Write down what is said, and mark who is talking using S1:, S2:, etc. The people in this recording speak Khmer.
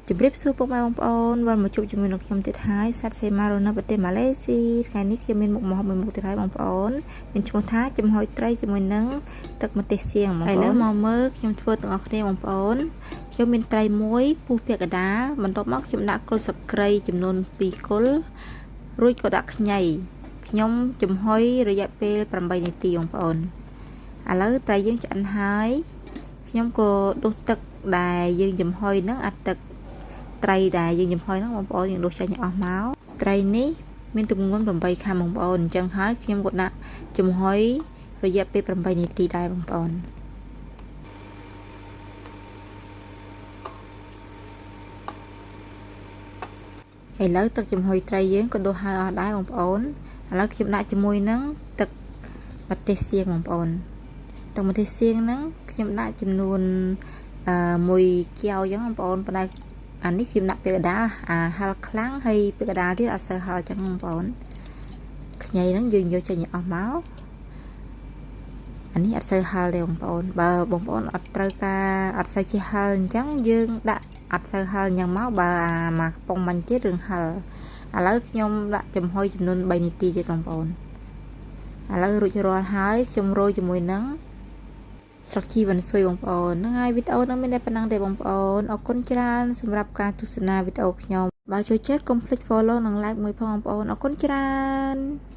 S1: ជំរាបសួរពុកម៉ែបងប្អូនវិលមកជួបជាមួយនឹងខ្ញុំទៀតហើយសាត់សេម៉ារនៅប្រទេសម៉ាឡេស៊ីថ្ងៃនេះខ្ញុំមានមុខម្ហូបមួយមុខទៀតហើយបងប្អូនមានឈ្មោះថាចំហុយត្រីជាមួយនឹងទឹកម្ទេសសៀងបងប្អូនឥឡូវមកមើលខ្ញុំធ្វើទាំងអស់គ្នាបងប្អូនខ្ញុំមានត្រីមួយពុះពាក់កដាលបន្ទាប់មកខ្ញុំដាក់គល់ស្លឹកគ្រៃចំនួន2គល់រួចក៏ដាក់ខ្ញីខ្ញុំចំហុយរយៈពេល8នាទីបងប្អូនឥឡូវត្រីយើងឆ្អិនហើយខ្ញុំក៏ដួសទឹកដែលយើងចំហុយហ្នឹងអាទឹកត្រីដែលយើងចំហុយហ្នឹងបងប្អូនយើងដួសចេញអស់មកត្រីនេះមានទម្ងន់8ខាំបងប្អូនអញ្ចឹងហើយខ្ញុំក៏ដាក់ចំហុយរយៈពេល8នាទីដែរបងប្អូនឥឡូវទឹកចំហុយត្រីយើងក៏ដួសហើយអស់ដែរបងប្អូនឥឡូវខ្ញុំដាក់ជាមួយនឹងទឹកម្ទេសសៀងបងប្អូនទឹកម្ទេសសៀងហ្នឹងខ្ញុំដាក់ចំនួន1 កែវអញ្ចឹងបងប្អូនប៉ុន្តែអានេះខ្ញុំដាក់ពាក្យកដាលហឹលខ្លាំងហើយពាក្យកដាលទៀតអត់សូវហឹលអញ្ចឹងបងប្អូនខ្ញីហ្នឹងយើងយកចេញអស់មកអានេះអត់សូវហឹលទេបងប្អូនបើបងប្អូនអត់ត្រូវការអត់សូវជាហឹលអញ្ចឹងយើងដាក់អត់សូវហឹលអញ្ចឹងមកបើមកកំប៉ុងបាញ់ទៀតរឿងហឹលឥឡូវខ្ញុំដាក់ចំហុយចំនួន3នាទីទៀតបងប្អូនឥឡូវរួចរាល់ហើយខ្ញុំរោយជាមួយនឹងស្លឹកជីវ៉ាន់ស៊ុយបងប្អូនហ្នឹងហើយវីដេអូហ្នឹងមានតែប៉ុណ្ណឹងទេបងប្អូនអរគុណច្រើនសម្រាប់ការទស្សនាវីដេអូខ្ញុំបើចូលចិត្តកុំភ្លេច follow និង like មួយផងបងប្អូនអរគុណច្រើន